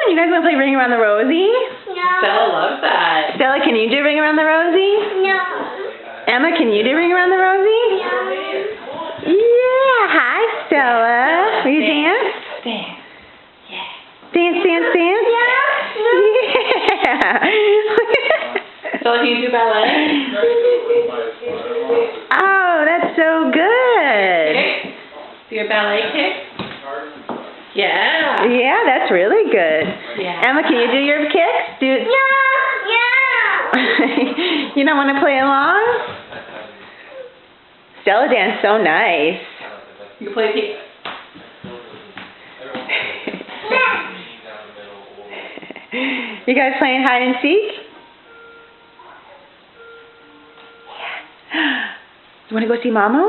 You guys want to play Ring Around the Rosie? No. Stella loves that. Stella, can you do Ring Around the Rosie? No. Emma, can you do Ring Around the Rosie? Yeah. Hi, Stella. Will you dance? Dance. Yeah. Dance, dance, dance? Yeah. Stella, can you do ballet? Oh, that's so good. Kick? Do your ballet kick? Yeah. Yeah, that's really good. Yeah. Emma, can you do your kicks? Do it. Yeah. You don't want to play along? Stella danced so nice. You can play kick. You guys playing hide and seek? Yeah. You want to go see Mama?